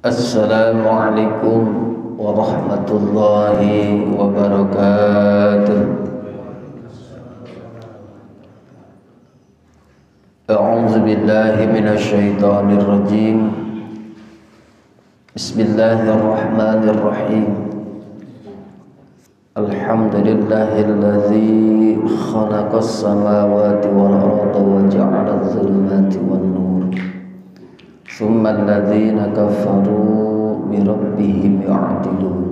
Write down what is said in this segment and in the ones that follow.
Assalamualaikum warahmatullahi wabarakatuh. A'udzu billahi minasy syaithanir rajim. Bismillahirrahmanirrahim. Alhamdulillahilladzi khalaqas samawati wal arda wa ja'ala adh-dhulumati wan nur. Tsumma alladzina kafaru bi rabbihim ya'dilun.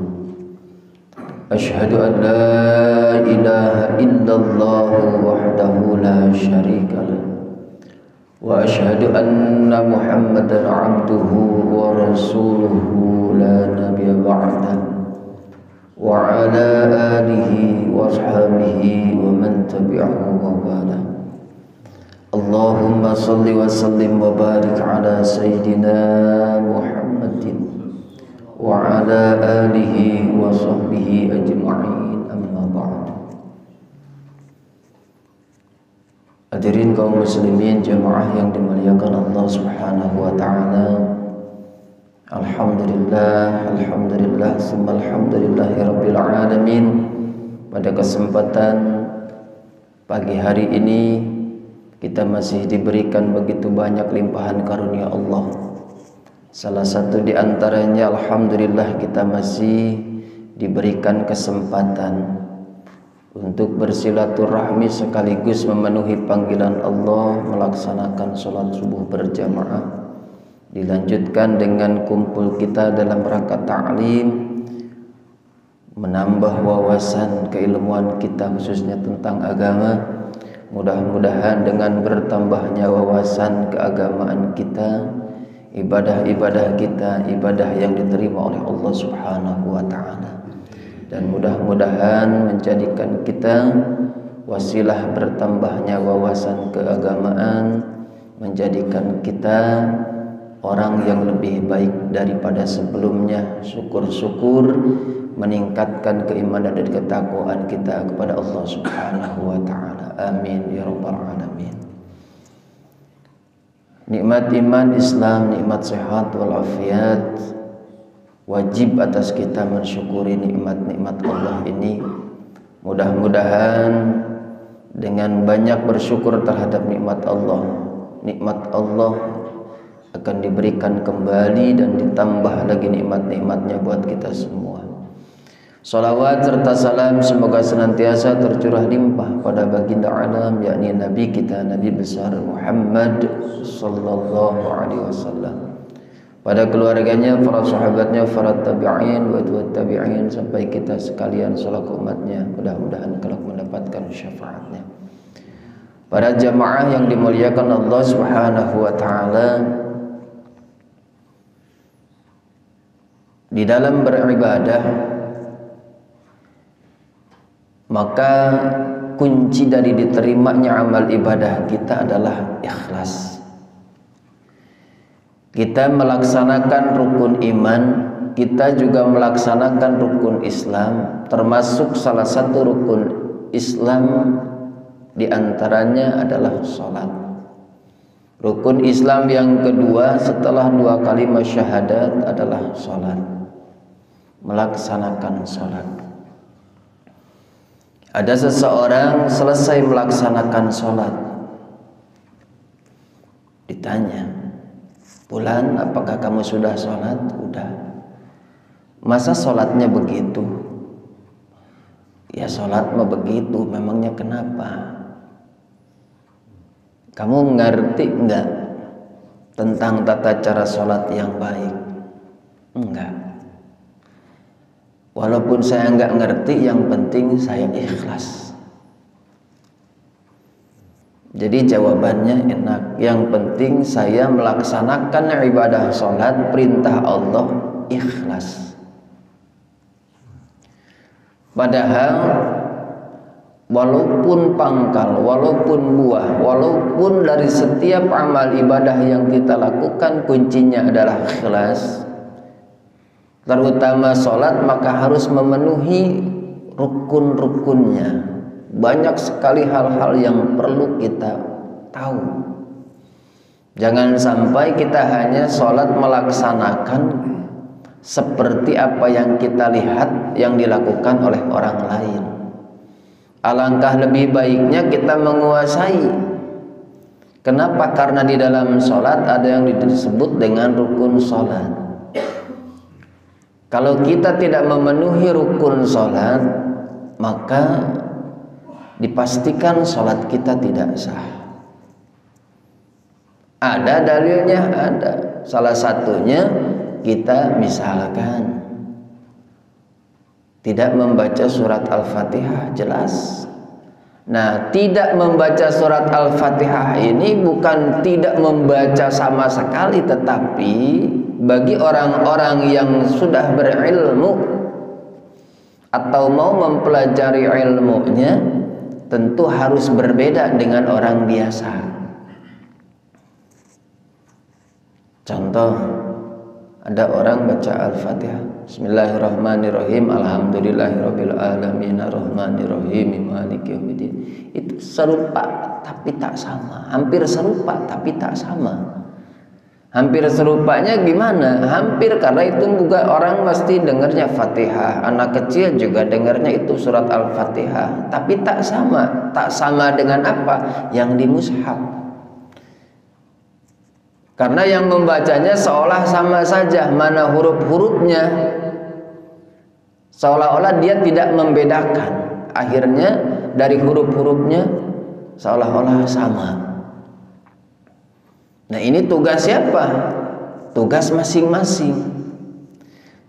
Asyhadu an la ilaha illallah wahdahu la syarika lahu wa asyhadu anna Muhammadan 'abduhu wa rasuluhu la nabiyya ba'dahu wa ala alihi wa ashabihi wa man tabi'ahu wa wala. Allahumma salli wa sallim wa barik ala sayyidina Muhammadin wa ala alihi wa sahbihi ajma'in, amma ba'd. Hadirin kaum muslimin jamaah yang dimuliakan Allah Subhanahu wa taala. Alhamdulillah, alhamdulillah, summa alhamdulillahi rabbil alamin. Pada kesempatan pagi hari ini kita masih diberikan begitu banyak limpahan karunia Allah. Salah satu di antaranya alhamdulillah kita masih diberikan kesempatan untuk bersilaturahmi sekaligus memenuhi panggilan Allah, melaksanakan sholat subuh berjamaah. Dilanjutkan dengan kumpul kita dalam rangka ta'lim, menambah wawasan keilmuan kita khususnya tentang agama. Mudah-mudahan dengan bertambahnya wawasan keagamaan kita, ibadah-ibadah kita, ibadah yang diterima oleh Allah Subhanahu wa taala, dan mudah-mudahan menjadikan kita wasilah bertambahnya wawasan keagamaan, menjadikan kita orang yang lebih baik daripada sebelumnya. Syukur-syukur meningkatkan keimanan dan ketakwaan kita kepada Allah Subhanahu wa taala. Amin ya rabbal alamin. Nikmat iman Islam, nikmat sehat wal afiat, wajib atas kita mensyukuri nikmat-nikmat Allah ini. Mudah-mudahan dengan banyak bersyukur terhadap nikmat Allah akan diberikan kembali dan ditambah lagi nikmat-nikmatnya buat kita semua. Salawat serta salam semoga senantiasa tercurah limpah pada baginda alam, yakni Nabi kita, Nabi besar Muhammad sallallahu alaihi wasallam, pada keluarganya, para sahabatnya, para tabi'in wa tabi'in, sampai kita sekalian selaku umatnya, mudah-mudahan kelak mendapatkan syafaatnya. Para jamaah yang dimuliakan Allah Subhanahu wa taala, di dalam beribadah maka kunci dari diterimanya amal ibadah kita adalah ikhlas. Kita melaksanakan rukun iman, kita juga melaksanakan rukun Islam, termasuk salah satu rukun Islam diantaranya adalah sholat. Rukun Islam yang kedua setelah dua kalimat syahadat adalah sholat, melaksanakan sholat. Ada seseorang selesai melaksanakan sholat, ditanya, "Fulan, apakah kamu sudah sholat?" "Udah." "Masa sholatnya begitu?" "Ya sholat mah begitu, memangnya kenapa? Kamu ngerti enggak tentang tata cara sholat yang baik?" "Enggak." "Walaupun saya enggak ngerti, yang penting saya ikhlas." Jadi jawabannya enak, yang penting saya melaksanakan ibadah sholat, perintah Allah, ikhlas. Padahal walaupun pangkal, walaupun buah, walaupun dari setiap amal ibadah yang kita lakukan kuncinya adalah ikhlas, terutama sholat, maka harus memenuhi rukun-rukunnya. Banyak sekali hal-hal yang perlu kita tahu. Jangan sampai kita hanya sholat melaksanakan, seperti apa yang kita lihat yang dilakukan oleh orang lain. Alangkah lebih baiknya kita menguasai. Kenapa? Karena di dalam sholat ada yang disebut dengan rukun sholat. Kalau kita tidak memenuhi rukun sholat, maka dipastikan sholat kita tidak sah. Ada dalilnya, ada. Salah satunya kita misalkan tidak membaca surat Al-Fatihah, jelas. Nah, tidak membaca surat Al-Fatihah ini bukan tidak membaca sama sekali, tetapi bagi orang-orang yang sudah berilmu atau mau mempelajari ilmunya, tentu harus berbeda dengan orang biasa. Contoh, ada orang baca Al-Fatihah, Bismillahirrahmanirrahim, Alhamdulillahirabbil alamin, Arrahmanirrahim, Maliki yaumiddin. Itu serupa tapi tak sama. Hampir serupa tapi tak sama. Hampir serupanya gimana? Hampir, karena itu juga orang pasti dengarnya Fatihah. Anak kecil juga dengarnya itu surat Al-Fatihah, tapi tak sama. Tak sama dengan apa? Yang di mushaf. Karena yang membacanya seolah sama saja, mana huruf-hurufnya, seolah-olah dia tidak membedakan. Akhirnya dari huruf-hurufnya seolah-olah sama. Nah, ini tugas siapa? Tugas masing-masing.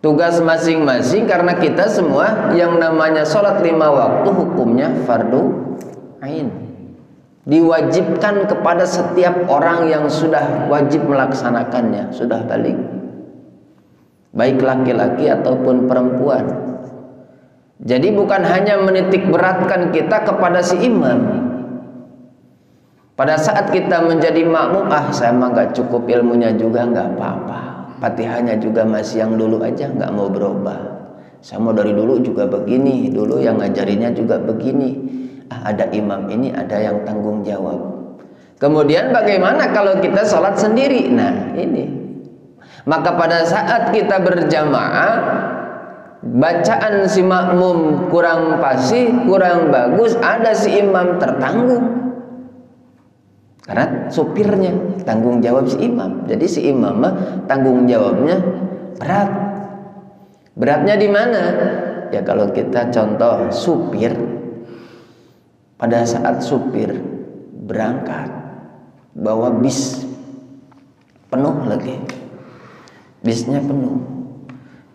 Tugas masing-masing, karena kita semua yang namanya sholat 5 waktu hukumnya fardu ain. Diwajibkan kepada setiap orang yang sudah wajib melaksanakannya, sudah balik, baik laki-laki ataupun perempuan. Jadi bukan hanya menitik beratkan kita kepada si imam. Pada saat kita menjadi makmum, saya mah gak cukup ilmunya juga, gak apa-apa, Fatihahnya juga masih yang dulu aja, gak mau berubah. Saya mau dari dulu juga begini, dulu yang ngajarinnya juga begini. Ada imam ini, ada yang tanggung jawab. Kemudian bagaimana kalau kita sholat sendiri? Nah, ini. Maka pada saat kita berjamaah, bacaan si makmum kurang fasih, kurang bagus, ada si imam tertanggung. Karena supirnya, tanggung jawab si imam. Jadi si imam tanggung jawabnya berat. Beratnya di mana? Ya kalau kita contoh supir, pada saat supir berangkat bawa bis penuh lagi, bisnya penuh,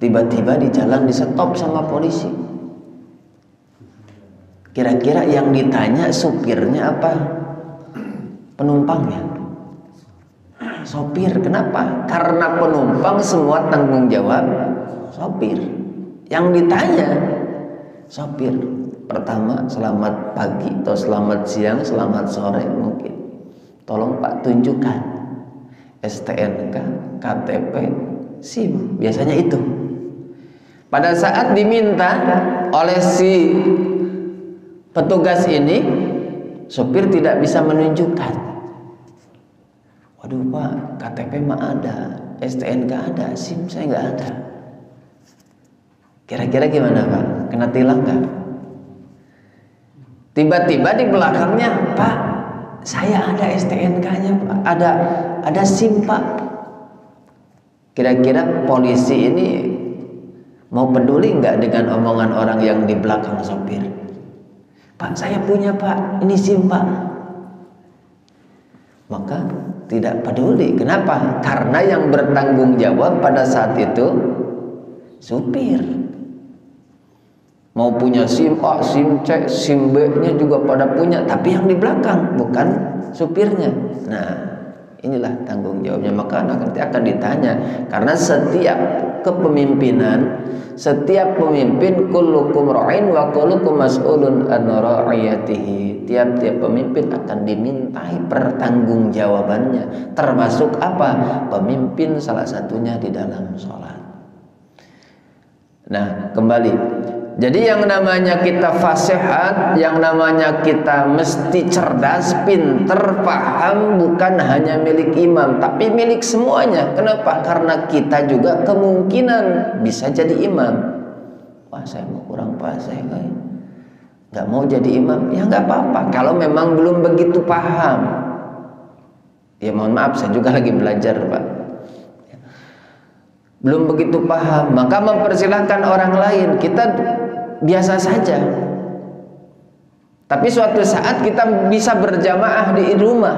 tiba-tiba di jalan di stop sama polisi. Kira-kira yang ditanya supirnya apa? Penumpangnya? Sopir. Kenapa? Karena penumpang semua tanggung jawab sopir. Yang ditanya sopir. Pertama, selamat pagi atau selamat siang, selamat sore mungkin. Tolong Pak tunjukkan STNK, KTP, SIM. Biasanya itu. Pada saat diminta oleh si petugas ini, sopir tidak bisa menunjukkan. Waduh Pak, KTP mah ada, STNK ada, SIM saya nggak ada. Kira-kira gimana Pak? Kena tilang nggak? Tiba-tiba di belakangnya, Pak, saya ada STNK-nya, Pak, ada SIM, Pak. Kira-kira polisi ini mau peduli nggak dengan omongan orang yang di belakang sopir? Pak, saya punya Pak, ini SIM Pak. Maka tidak peduli. Kenapa? Karena yang bertanggung jawab pada saat itu supir. Mau punya SIM A, SIM C, SIM B-nya juga pada punya, tapi yang di belakang bukan supirnya. Nah, inilah tanggung jawabnya. Maka nanti akan ditanya, karena setiap kepemimpinan, setiap pemimpin kullukum ra'in wa kullukum mas'ulun an ra'iyatihi. Tiap-tiap pemimpin akan dimintai pertanggungjawabannya, termasuk apa? Pemimpin salah satunya di dalam sholat. Nah, kembali Jadi yang namanya kita fasihat, yang namanya kita mesti cerdas, pinter, paham, bukan hanya milik imam, tapi milik semuanya. Kenapa? Karena kita juga kemungkinan bisa jadi imam. Wah, saya mau kurang fasih, nggak mau jadi imam, ya nggak apa-apa. Kalau memang belum begitu paham, ya mohon maaf, saya juga lagi belajar, Pak. Belum begitu paham, maka mempersilahkan orang lain. Kita biasa saja, tapi suatu saat kita bisa berjamaah di rumah,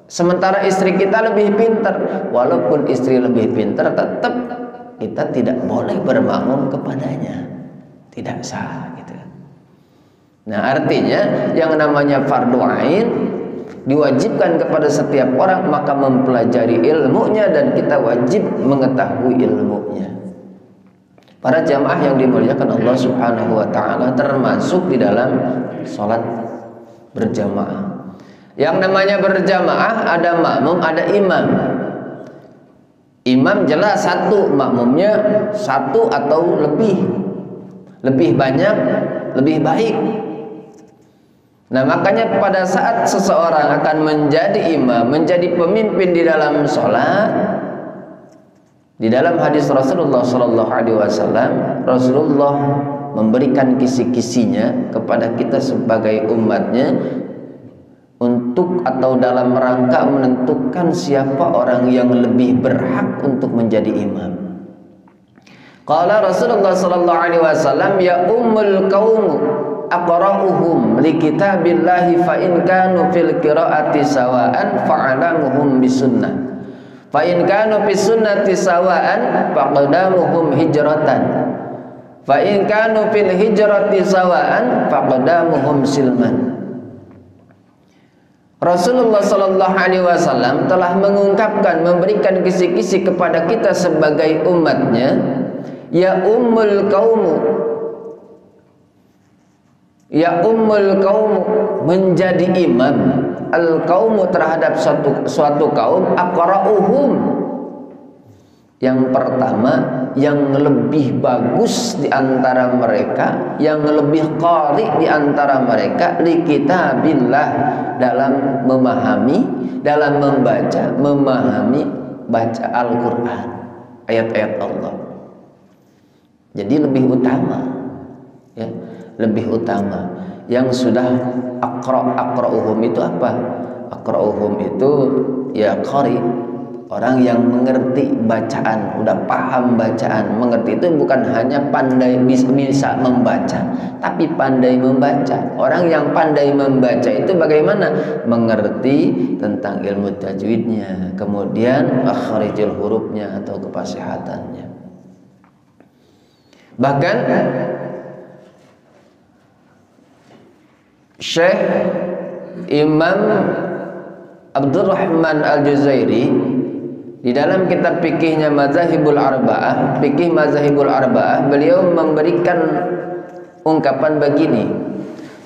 sementara istri kita lebih pintar. Walaupun istri lebih pintar, tetap kita tidak boleh bermakmum kepadanya, tidak sah gitu. Nah, artinya yang namanya fardu ain diwajibkan kepada setiap orang, maka mempelajari ilmunya dan kita wajib mengetahui ilmunya. Para jamaah yang dimuliakan Allah Subhanahu wa taala, termasuk di dalam salat berjamaah. Yang namanya berjamaah ada makmum, ada imam. Imam jelas satu, makmumnya satu atau lebih. Lebih banyak, lebih baik. Nah, makanya pada saat seseorang akan menjadi imam, menjadi pemimpin di dalam salat, di dalam hadis Rasulullah Sallallahu Alaihi Wasallam, Rasulullah memberikan kisi-kisinya kepada kita sebagai umatnya untuk atau dalam rangka menentukan siapa orang yang lebih berhak untuk menjadi imam. Qala Rasulullah Sallallahu Alaihi Wasallam, ya ummul qaum aqra'uhum li kitabillahi fa in kanu fil qiraati sawa'an fa'alamuhum bisunnah. Fa in kanu bis sunnati sawaan faqdamuhum hijratan. Fa in kanu fil hijrati sawaan faqdamuhum silman. Rasulullah sallallahu alaihi wasallam telah mengungkapkan, memberikan kisi-kisi kepada kita sebagai umatnya, ya ummul qaumu, ya ummul qaumu, menjadi imam al-qaumu terhadap suatu kaum, aqra'uhum, yang pertama, yang lebih bagus di antara mereka, yang lebih qari di antara mereka, li kitabillah, dalam memahami, dalam membaca, memahami, baca Al-Quran, ayat-ayat Allah. Jadi lebih utama, ya, lebih utama. Yang sudah aqra'uhum itu apa? Aqra'uhum itu ya qari, orang yang mengerti bacaan, udah paham bacaan. Mengerti itu bukan hanya pandai bisa membaca, tapi pandai membaca. Orang yang pandai membaca itu bagaimana? Mengerti tentang ilmu tajwidnya, kemudian makhrijul hurufnya atau kefasihatannya. Bahkan Syekh Imam Abdurrahman Al-Juzairi di dalam kitab fikihnya Mazahibul Arba'ah, fikih Mazahibul Arba'ah, beliau memberikan ungkapan begini: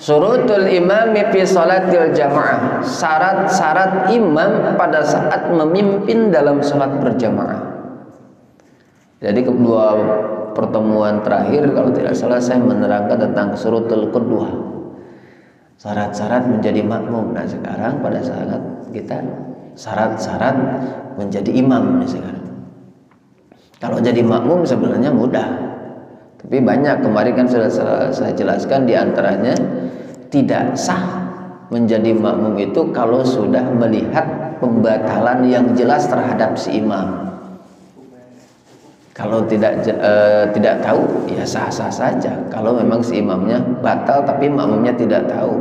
syurutul imami fi salatil jamaah, syarat-syarat imam pada saat memimpin dalam salat berjamaah. Jadi kedua pertemuan terakhir kalau tidak salah saya menerangkan tentang syurutul qudwah, syarat-syarat menjadi makmum. Nah, sekarang pada saat kita syarat-syarat menjadi imam nih sekarang. Kalau jadi makmum sebenarnya mudah, tapi banyak, kemarin kan sudah saya jelaskan, diantaranya tidak sah menjadi makmum itu kalau sudah melihat pembatalan yang jelas terhadap si imam. Kalau tidak tahu, ya sah-sah saja. Kalau memang si imamnya batal tapi makmumnya tidak tahu.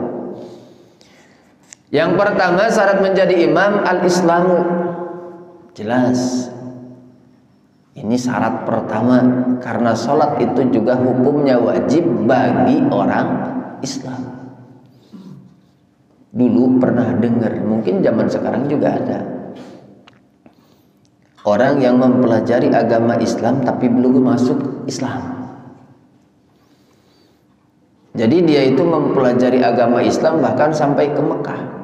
Yang pertama, syarat menjadi imam al-islamu, jelas. Ini syarat pertama, karena sholat itu juga hukumnya wajib bagi orang Islam. Dulu pernah dengar, mungkin zaman sekarang juga ada, orang yang mempelajari agama Islam tapi belum masuk Islam. Jadi dia itu mempelajari agama Islam bahkan sampai ke Mekah.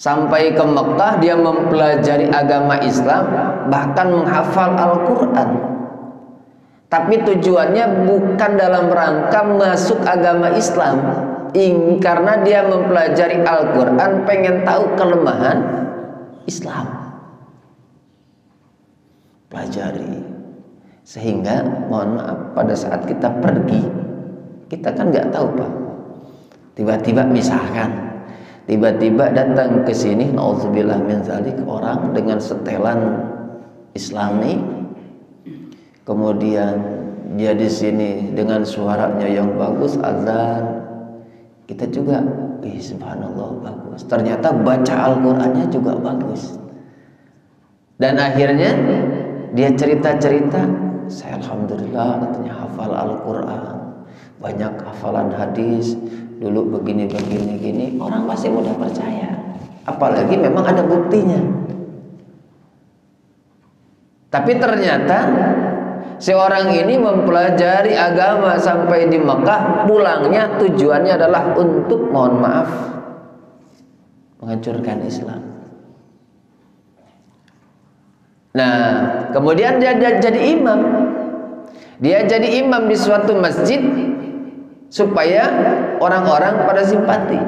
Sampai ke Mekah dia mempelajari agama Islam, bahkan menghafal Al-Quran. Tapi tujuannya bukan dalam rangka masuk agama Islam. Karena dia mempelajari Al-Quran, pengen tahu kelemahan Islam. Pelajari. Sehingga mohon maaf, pada saat kita pergi, kita kan nggak tahu Pak. Tiba-tiba misalkan, tiba-tiba datang ke sini, naudzubillah min dzalik, orang dengan setelan Islami, kemudian dia di sini dengan suaranya yang bagus, azan, kita juga, subhanallah bagus. Ternyata baca Al-Qurannya juga bagus. Dan akhirnya dia cerita-cerita, saya alhamdulillah katanya hafal Al-Quran, banyak hafalan hadis, dulu begini. Orang pasti mudah percaya. Apalagi memang ada buktinya. Tapi ternyata seorang ini mempelajari agama sampai di Mekah, pulangnya tujuannya adalah untuk, mohon maaf, menghancurkan Islam. Nah, kemudian dia jadi imam. Dia jadi imam di suatu masjid supaya orang-orang pada simpati.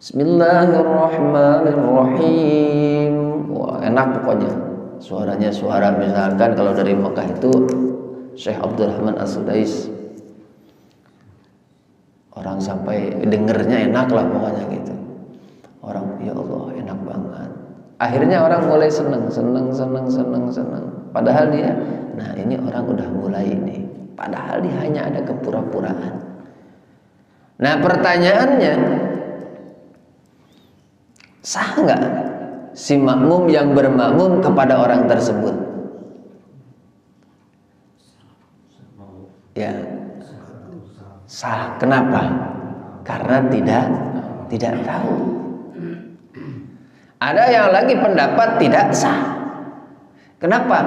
Bismillahirrahmanirrahim. Wah, enak pokoknya. Suaranya suara misalkan kalau dari Mekah itu Syekh Abdurrahman As-Sudais. Orang sampai dengernya enak lah pokoknya gitu. Orang, ya Allah enak banget. Akhirnya orang mulai seneng. Padahal dia, nah ini orang udah mulai ini. Padahal dia hanya ada kepura-puraan. Nah pertanyaannya, sah nggak si makmum yang bermakmum kepada orang tersebut? Ya, sah. Kenapa? Karena tidak tahu. Ada yang lagi pendapat tidak sah. Kenapa?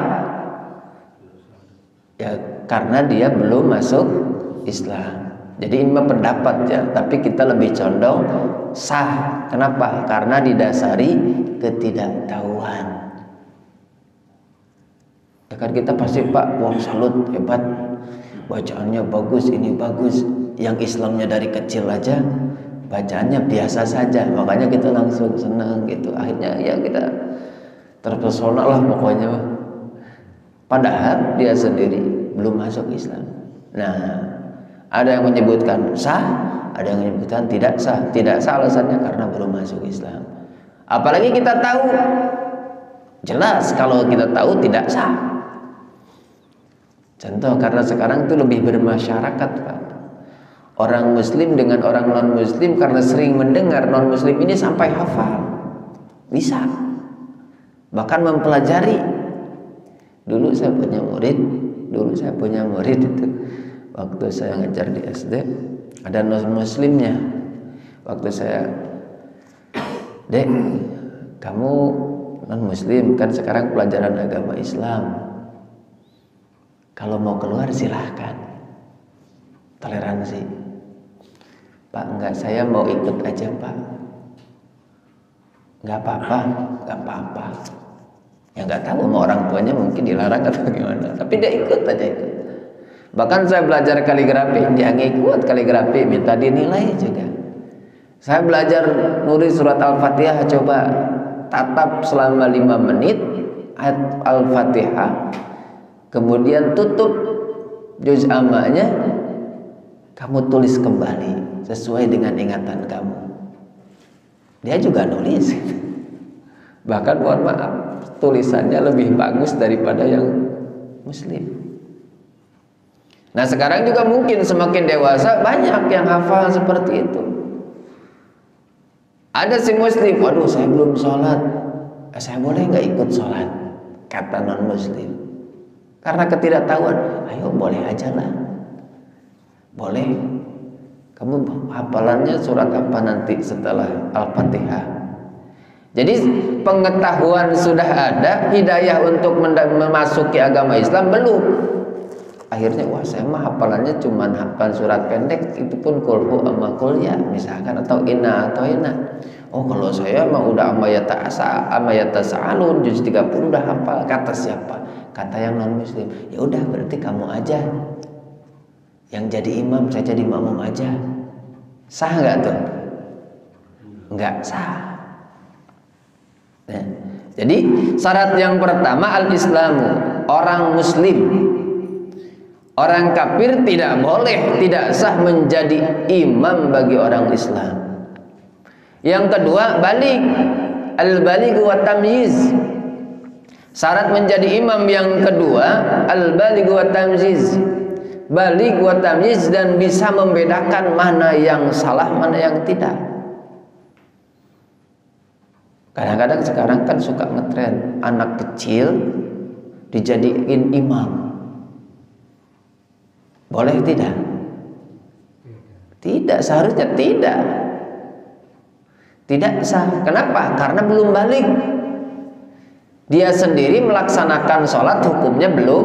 Ya karena dia belum masuk Islam. Jadi ini pendapat ya, tapi kita lebih condong sah. Kenapa? Karena didasari ketidaktahuan. Ya kan kita pasti Pak, wah salut, hebat, bacaannya bagus, ini bagus. Yang Islamnya dari kecil aja bacaannya biasa saja, makanya kita langsung senang gitu. Akhirnya ya kita terpesona lah pokoknya. Padahal dia sendiri belum masuk Islam. Nah, ada yang menyebutkan sah, ada yang menyebutkan tidak sah. Tidak sah alasannya karena belum masuk Islam. Apalagi kita tahu, jelas kalau kita tahu tidak sah. Contoh, karena sekarang itu lebih bermasyarakat Pak. Orang muslim dengan orang non muslim karena sering mendengar, non muslim ini sampai hafal, bisa, bahkan mempelajari. Dulu saya punya murid itu, waktu saya ngajar di SD, ada non muslimnya. Waktu saya, Dek, kamu non muslim kan sekarang pelajaran agama Islam, kalau mau keluar silahkan, toleransi. Pak, enggak, saya mau ikut aja Pak. Enggak apa-apa. Ya enggak tahu sama orang tuanya mungkin dilarang atau gimana, tapi dia ikut aja ikut. Bahkan saya belajar kaligrafi, dia ngikut kaligrafi, minta dinilai juga. Saya belajar nulis surat Al-Fatihah, coba tatap selama 5 menit ayat Al-Fatihah, kemudian tutup juz amma-nya, kamu tulis kembali sesuai dengan ingatan kamu. Dia juga nulis. Bahkan mohon maaf, tulisannya lebih bagus daripada yang muslim. Nah sekarang juga mungkin semakin dewasa banyak yang hafal seperti itu. Ada si muslim, waduh saya belum sholat, saya boleh nggak ikut sholat? Kata non muslim. Karena ketidaktahuan, ayo boleh aja lah. Boleh. Kamu hafalannya surat apa nanti setelah Al-Fatihah? Jadi pengetahuan sudah ada, hidayah untuk memasuki agama Islam belum. Akhirnya wah saya mah hafalannya cuma hafal surat pendek, itu pun kulhu sama kuliah misalkan, atau inna atau ina. Oh kalau saya mah udah amayata sa'alun juz 30 udah hafal. Kata siapa? Kata yang non muslim, ya udah berarti kamu aja yang jadi imam, saya jadi makmum aja. Sah nggak tuh? Nggak sah. Nah, jadi syarat yang pertama al-islamu, orang muslim. Orang kafir tidak boleh, tidak sah menjadi imam bagi orang Islam. Yang kedua, balik, al-baligh wa tamyiz. Syarat menjadi imam yang kedua, al-baligh wa tamyiz. Baligh wa tamyiz, dan bisa membedakan mana yang salah, mana yang tidak. Kadang-kadang sekarang kan suka ngetren anak kecil dijadiin imam. Boleh tidak? Tidak, seharusnya tidak. Tidak sah. Kenapa? Karena belum balik. Dia sendiri melaksanakan sholat hukumnya belum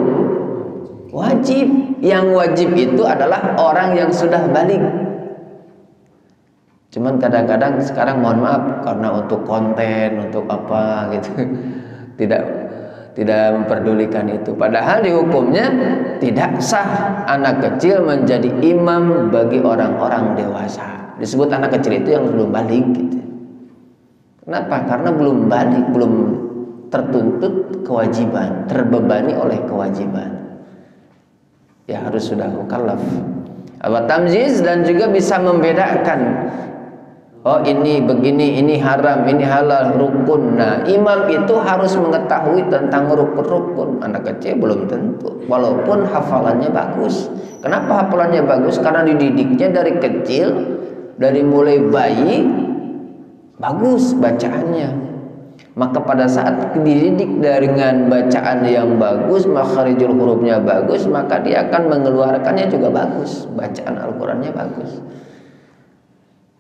wajib. Yang wajib itu adalah orang yang sudah balik. Cuman kadang-kadang sekarang mohon maaf, karena untuk konten, untuk apa gitu, tidak memperdulikan itu. Padahal di hukumnya tidak sah anak kecil menjadi imam bagi orang-orang dewasa. Disebut anak kecil itu yang belum balik gitu. Kenapa? Karena belum balik, belum tertuntut kewajiban, terbebani oleh kewajiban. Ya harus sudah mukallaf. Tamyiz, dan juga bisa membedakan. Oh ini begini, ini haram, ini halal, rukun. Nah, imam itu harus mengetahui tentang rukun-rukun. Anak kecil belum tentu, walaupun hafalannya bagus. Kenapa hafalannya bagus? Karena dididiknya dari kecil, dari mulai bayi, bagus bacaannya. Maka pada saat dididik dengan bacaan yang bagus, makharijul hurufnya bagus, maka dia akan mengeluarkannya juga bagus. Bacaan Al-Qur'annya bagus.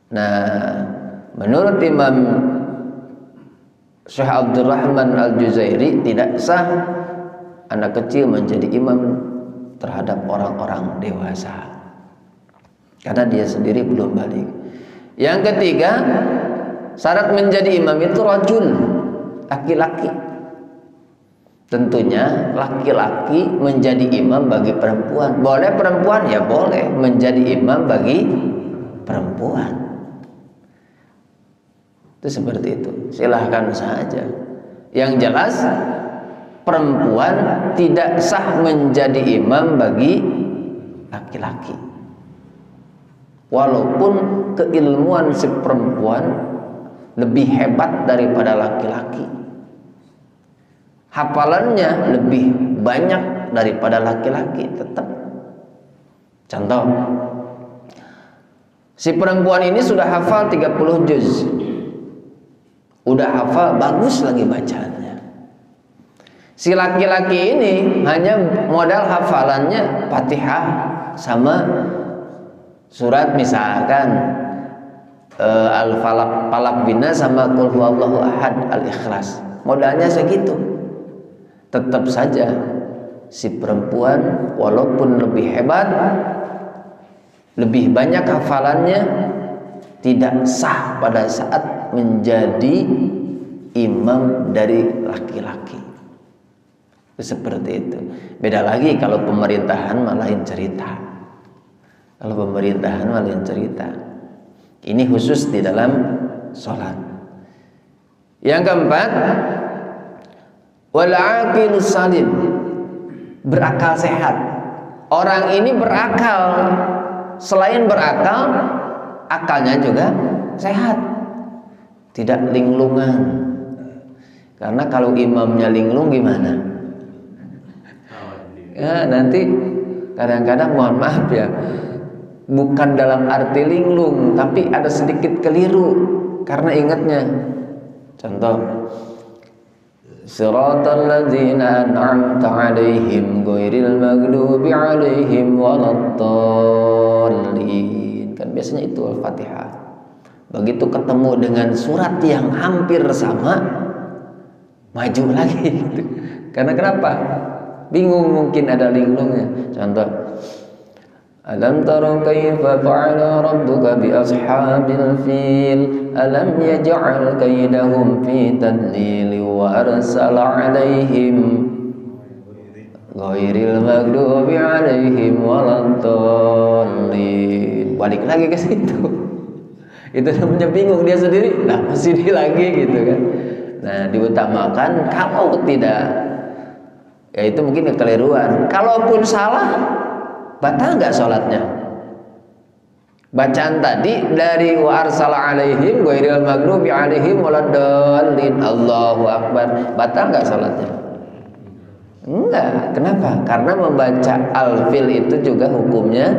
Nah, menurut Imam Syekh Abdurrahman Al-Juzairi, tidak sah anak kecil menjadi imam terhadap orang-orang dewasa, karena dia sendiri belum balik. Yang ketiga, syarat menjadi imam itu rajul, laki-laki. Tentunya laki-laki menjadi imam bagi perempuan. Boleh perempuan? Ya boleh menjadi imam bagi perempuan. Itu seperti itu, silahkan saja. Yang jelas perempuan tidak sah menjadi imam bagi laki-laki, walaupun keilmuan si perempuan lebih hebat daripada laki-laki, hafalannya lebih banyak daripada laki-laki, tetap. Contoh, si perempuan ini sudah hafal 30 juz, udah hafal, bagus lagi bacaannya. Si laki-laki ini hanya modal hafalannya Fatihah sama surat, misalkan Al-Falaq, Falaq Bina sama Qul Huwallahu Ahad, Al-Ikhlas. Modalnya segitu. Tetap saja si perempuan walaupun lebih hebat, lebih banyak hafalannya, tidak sah pada saat menjadi imam dari laki-laki. Seperti itu. Beda lagi kalau pemerintahan malah lain cerita. Kalau pemerintahan malah lain cerita. Ini khusus di dalam sholat. Yang keempat, wal aqil salim, berakal sehat. Orang ini berakal, selain berakal, akalnya juga sehat. Tidak linglungan. Karena kalau imamnya linglung gimana? Ya, nanti kadang-kadang mohon maaf ya, bukan dalam arti linglung, tapi ada sedikit keliru karena ingatnya. Contoh, siratal ladzina an'amta 'alaihim ghairil maghdubi 'alaihim waladdallin. Kan biasanya itu Al-Fatihah. Begitu ketemu dengan surat yang hampir sama, maju lagi gitu. Karena kenapa? Bingung, mungkin ada linglungnya. Contoh, alam tara kaifa fa'ala rabbuka bi ashabil fil alam yaj'al kaidahum fi tadlil wa arsala 'alaihim ghairil maghdubi 'alaihim waladdallin. Balik lagi ke situ. Itu namanya bingung dia sendiri. Nah, masih di lagi gitu kan. Nah, diutamakan. Kalau tidak, ya itu mungkin kekeliruan. Kalaupun salah, batal nggak sholatnya? Bacaan tadi dari wa arsala alaihim ghairil maghdubi alaihim waladdallin, Allahu akbar, batal nggak sholatnya? Enggak. Kenapa? Karena membaca al-fil itu juga hukumnya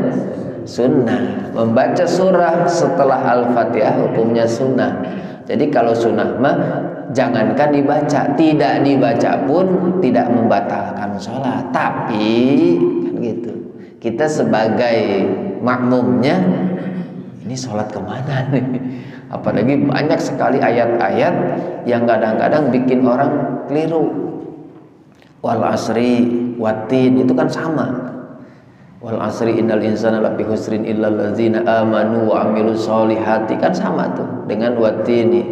sunnah. Membaca surah setelah al-fatihah hukumnya sunnah. Jadi kalau sunnah mah jangankan dibaca, tidak dibaca pun tidak membatalkan sholat. Tapi kan gitu, kita sebagai makmumnya, ini sholat kemana nih? Apalagi banyak sekali ayat-ayat yang kadang-kadang bikin orang keliru. Wal asri watin, itu kan sama. Wal asri innal insana lafi husrin illal ladzina amanu wa amilus solihati, kan sama tuh dengan watini.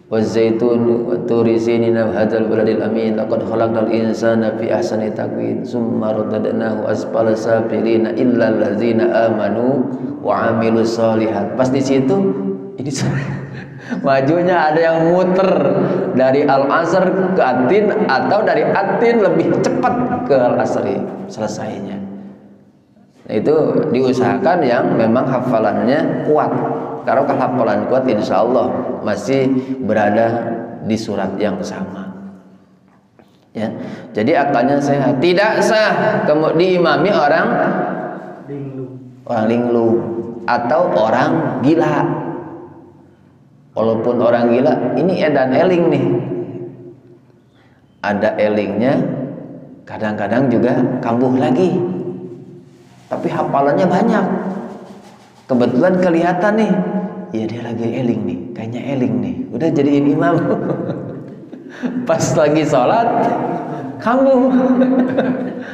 Wazaitun wa turi sinina hadzal baladil amin laqad khalaqnal insana fi ahsani taqwim summa radadnahu asfala safilina illal ladzina amanu wa amilus solihat. Pas di situ ini majunya ada yang muter dari al-asr ke atin, atau dari atin lebih cepat ke al-asri selesainya. Nah, itu diusahakan yang memang hafalannya kuat. Kalau hafalan kuat, insya Allah masih berada di surat yang sama. Ya, jadi akalnya sehat. Tidak sah diimami orang linglung atau orang gila. Walaupun orang gila, ini edan eling nih, ada elingnya, kadang-kadang juga kambuh lagi, tapi hafalannya banyak. Kebetulan kelihatan nih, ya dia lagi eling nih, kayaknya eling nih, udah jadiin imam. Pas lagi sholat, kambuh.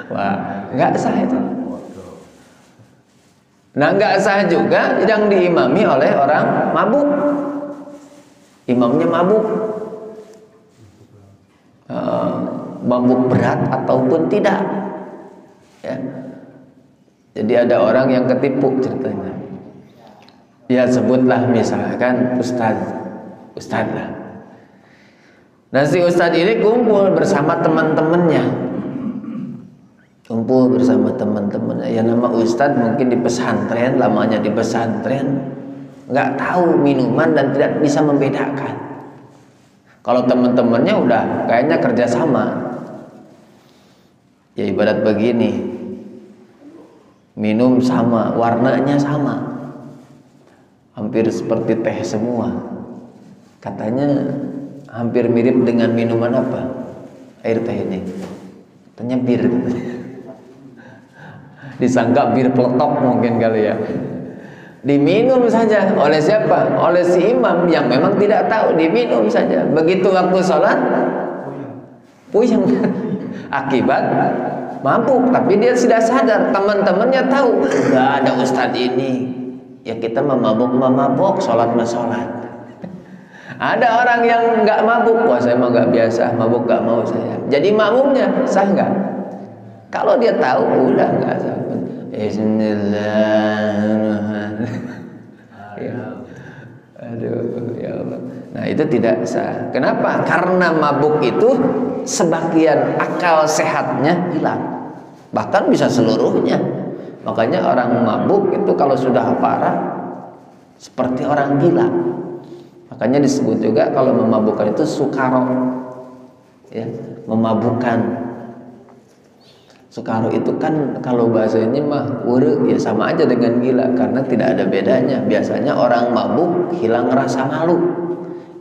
Wah, nggak sah itu. Nah, nggak sah juga yang diimami oleh orang mabuk. Imamnya mabuk, mabuk berat ataupun tidak, ya. Jadi ada orang yang ketipu ceritanya. Ya sebutlah misalkan ustaz lah. Nah, si ustaz ini kumpul bersama teman-temannya, Ya nama ustaz mungkin di pesantren, lamanya di pesantren, nggak tahu minuman dan tidak bisa membedakan. Kalau teman-temannya udah kayaknya kerjasama, ya ibarat begini, minum sama, warnanya sama, hampir seperti teh semua. Katanya hampir mirip dengan minuman apa? Air teh ini. Katanya bir. Disangka bir peletok mungkin kali ya. Diminum saja oleh siapa? Oleh si imam yang memang tidak tahu, diminum saja. Begitu waktu sholat, puyeng. Akibat mabuk, tapi dia tidak sadar. Teman-temannya tahu, nggak ada ustadz ini. Ya kita mabuk, sholat. Ada orang yang nggak mabuk, wah saya mah nggak biasa, mabuk nggak mau saya. Jadi makmumnya sah nggak? Kalau dia tahu, udah nggak sah. Bismillahirrahmanirrahim. Ya. Aduh, ya Allah. Nah, itu tidak sah. Kenapa? Karena mabuk itu sebagian akal sehatnya hilang. Bahkan bisa seluruhnya. Makanya orang mabuk itu kalau sudah parah seperti orang gila. Makanya disebut juga kalau memabukkan itu sukaro. Ya, memabukkan. Sukaro itu kan kalau bahasa ini mah wure, ya sama aja dengan gila karena tidak ada bedanya. Biasanya orang mabuk hilang rasa malu.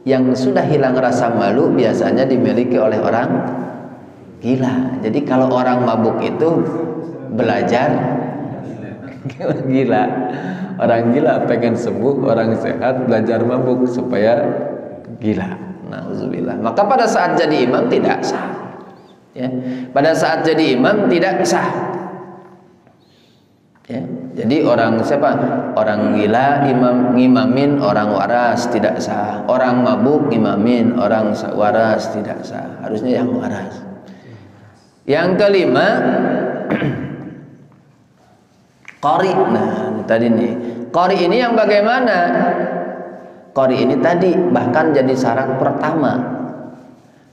Yang sudah hilang rasa malu biasanya dimiliki oleh orang gila. Jadi kalau orang mabuk itu belajar gila. Orang gila pengen sembuh, orang sehat belajar mabuk supaya gila. Nauzubillah. Maka pada saat jadi imam tidak sah. Ya, pada saat jadi imam tidak sah. Ya, jadi orang siapa? Orang gila ngimamin orang waras tidak sah. Orang mabuk ngimamin orang waras tidak sah. Harusnya yang waras. Yang kelima, qari. Nah, ini tadi nih. Qari ini yang bagaimana? Qari ini tadi bahkan jadi syarat pertama.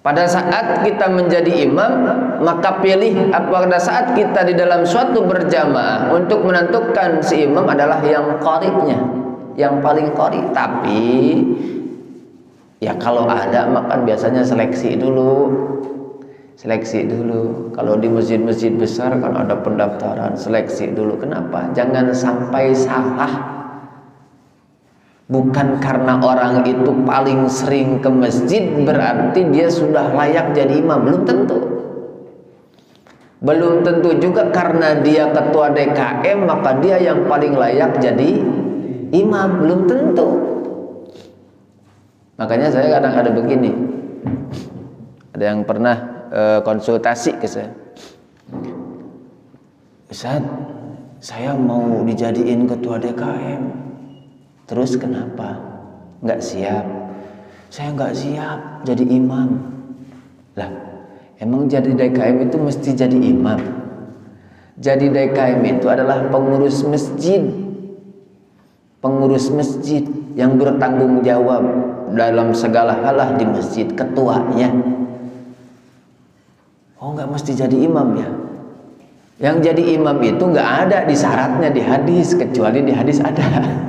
Pada saat kita menjadi imam, maka pilih pada saat kita di dalam suatu berjamaah untuk menentukan si imam adalah yang qari'nya, yang paling qari. Tapi ya kalau ada maka biasanya seleksi dulu. Seleksi dulu. Kalau di masjid-masjid besar kan ada pendaftaran, seleksi dulu. Kenapa? Jangan sampai salah. Bukan karena orang itu paling sering ke masjid berarti dia sudah layak jadi imam. Belum tentu. Belum tentu juga karena dia ketua DKM maka dia yang paling layak jadi imam. Belum tentu. Makanya saya kadang ada begini. Ada yang pernah konsultasi ke saya. Ustaz, saya mau dijadiin ketua DKM. Terus kenapa? Nggak siap? Saya nggak siap jadi imam. Lah, emang jadi DKM itu mesti jadi imam? Jadi DKM itu adalah pengurus masjid. Pengurus masjid yang bertanggung jawab dalam segala hal di masjid, ketuanya. Oh, nggak mesti jadi imam ya? Yang jadi imam itu nggak ada di syaratnya di hadis, kecuali di hadis ada.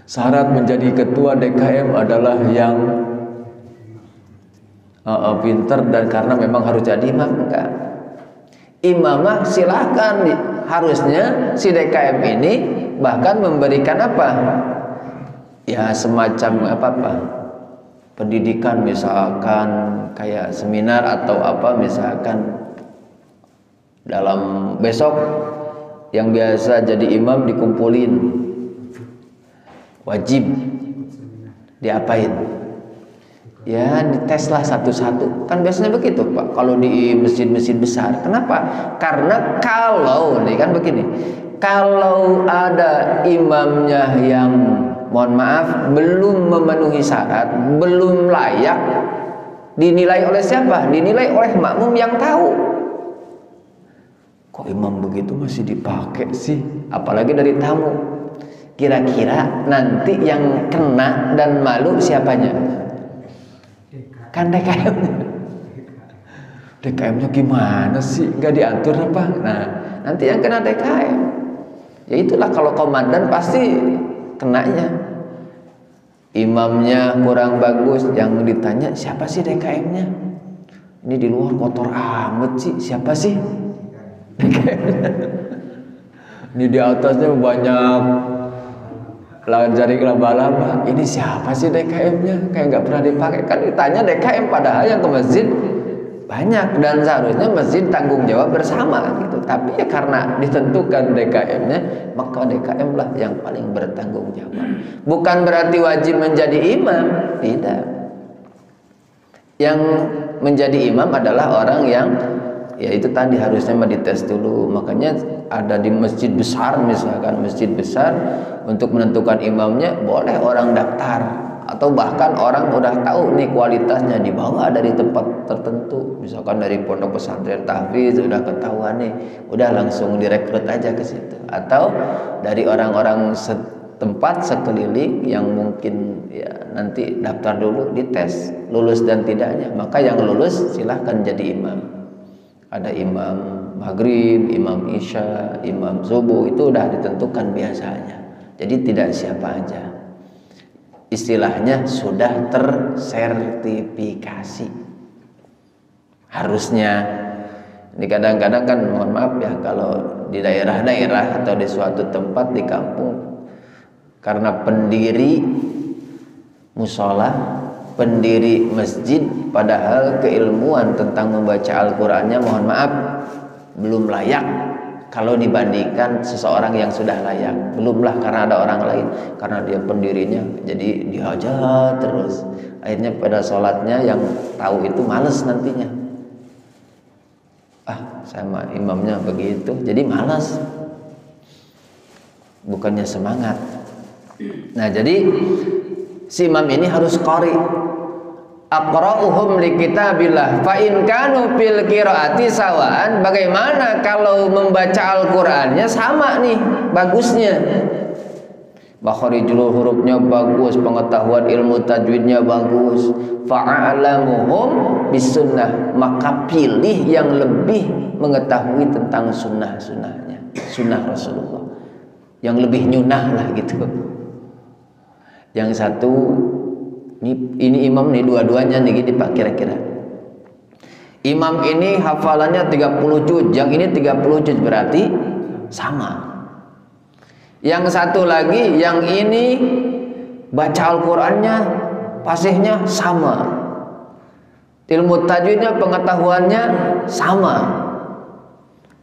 Syarat menjadi ketua DKM adalah yang pinter dan karena memang harus jadi imam. Enggak. Imamah silahkan, harusnya si DKM ini bahkan memberikan apa? Ya semacam apa? Pendidikan misalkan kayak seminar atau apa misalkan dalam besok yang biasa jadi imam dikumpulin. Wajib diapain? Ya dites lah satu-satu. Kan biasanya begitu Pak kalau di masjid-masjid besar. Kenapa? Karena kalau nih kan begini, kalau ada imamnya yang mohon maaf belum memenuhi syarat, belum layak, dinilai oleh siapa? Dinilai oleh makmum yang tahu. Kok imam begitu masih dipakai sih? Apalagi dari tamu. Kira-kira nanti yang kena dan malu siapanya? Kan DKM. DKM-nya gimana sih? Nggak diatur apa? Nah, nanti yang kena DKM. Ya itulah kalau komandan pasti kenanya. Imamnya kurang bagus, yang ditanya siapa sih DKM-nya? Ini di luar kotor amat sih, siapa sih? DKM-nya. Ini di atasnya banyak jaring laba-laba. Ini siapa sih DKM-nya? Kayak nggak pernah dipakai. Kan ditanya DKM padahal yang ke masjid banyak dan seharusnya masjid tanggung jawab bersama gitu. Tapi ya karena ditentukan DKM-nya, maka DKM lah yang paling bertanggung jawab. Bukan berarti wajib menjadi imam, tidak. Yang menjadi imam adalah orang yang ya itu tadi harusnya dites dulu. Makanya ada di masjid besar misalkan masjid besar untuk menentukan imamnya boleh orang daftar atau bahkan orang udah tahu nih kualitasnya dibawa dari tempat tertentu misalkan dari pondok pesantren tahfiz udah ketahuan nih udah langsung direkrut aja ke situ atau dari orang-orang setempat sekeliling yang mungkin ya nanti daftar dulu dites lulus dan tidaknya maka yang lulus silahkan jadi imam. Ada imam maghrib, imam isya, imam subuh itu udah ditentukan biasanya. Jadi tidak siapa aja. Istilahnya sudah tersertifikasi. Harusnya. Ini kadang-kadang kan mohon maaf ya kalau di daerah-daerah atau di suatu tempat di kampung karena pendiri musola, pendiri masjid padahal keilmuan tentang membaca Al-Qur'annya mohon maaf belum layak kalau dibandingkan seseorang yang sudah layak. Belumlah karena ada orang lain, karena dia pendirinya jadi dihajar terus. Akhirnya pada sholatnya yang tahu itu males nantinya. Sama imamnya begitu, jadi malas. Bukannya semangat. Nah, jadi si imam ini harus qari. aqra'uhum li kitabillah fa in kanu fil qiraati sawaan. Bagaimana kalau membaca Al-Qur'annya sama nih bagusnya, makharijul hurufnya bagus, pengetahuan ilmu tajwidnya bagus, fa'alamuhum bisunnah, maka pilih yang lebih mengetahui tentang sunnah-sunnahnya, sunnah Rasulullah, yang lebih nyunah lah gitu. Yang satu ini imam nih, dua-duanya nih gini Pak, kira-kira imam ini hafalannya 30 juz, yang ini 30 juz, berarti sama. Yang satu lagi, yang ini baca Al-Qur'annya fasihnya sama, ilmu tajwidnya, pengetahuannya sama.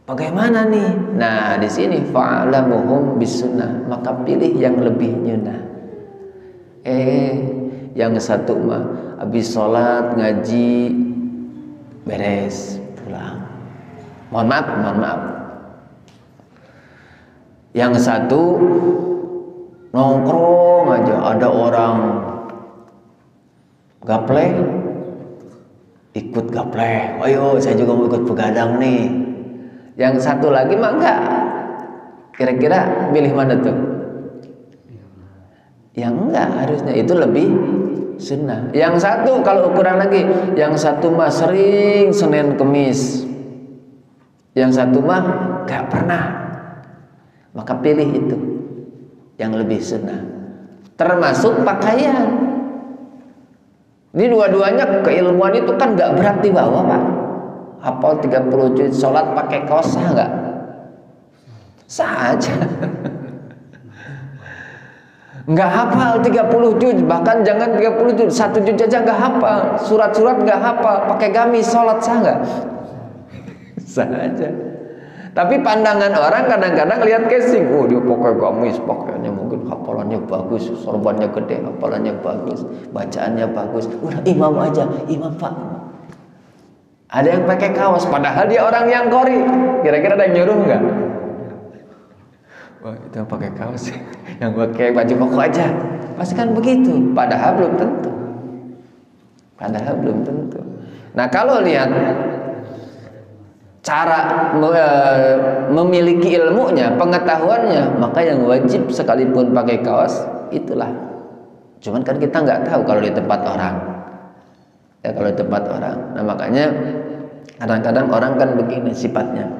Bagaimana nih? Nah, di sini fa'alamuhum bisunnah, maka pilih yang lebih nyunah. Yang satu mah habis sholat ngaji beres pulang, mohon maaf. Yang satu nongkrong aja, ada orang gaplek ikut gaplek, ayo saya juga mau ikut begadang nih. Yang satu lagi mah enggak. Kira-kira pilih mana tuh? Yang enggak, harusnya itu lebih sunnah. Yang satu kalau ukuran lagi, yang satu mah sering Senin Kemis, yang satu mah gak pernah, maka pilih itu yang lebih sunnah. Termasuk pakaian. Ini dua-duanya keilmuan itu kan gak berat dibawa Pak. Hafal 30 juz, sholat pakai kaos sah gak? Sah aja. Nggak hafal 30 juz, bahkan jangan 30 juz, 1 juz aja nggak hafal, surat-surat nggak hafal, pakai gamis sholat sah nggak? Sah aja. Tapi pandangan orang kadang-kadang lihat casing, oh dia pakai gamis, pakaiannya mungkin hafalannya bagus, sorbannya gede, hafalannya bagus, bacaannya bagus, udah imam aja, imam Pak. Ada yang pakai kaos, padahal dia orang yang qori. Kira-kira ada yang nyuruh nggak? Wah, itu yang pakai kaos, yang pakai baju koko aja, pasti kan begitu. Padahal belum tentu. Nah, kalau lihat cara memiliki ilmunya, pengetahuannya, maka yang wajib sekalipun pakai kaos itulah. Cuman kan kita nggak tahu kalau di tempat orang. Ya, kalau di tempat orang. Nah, makanya kadang-kadang orang kan begini sifatnya.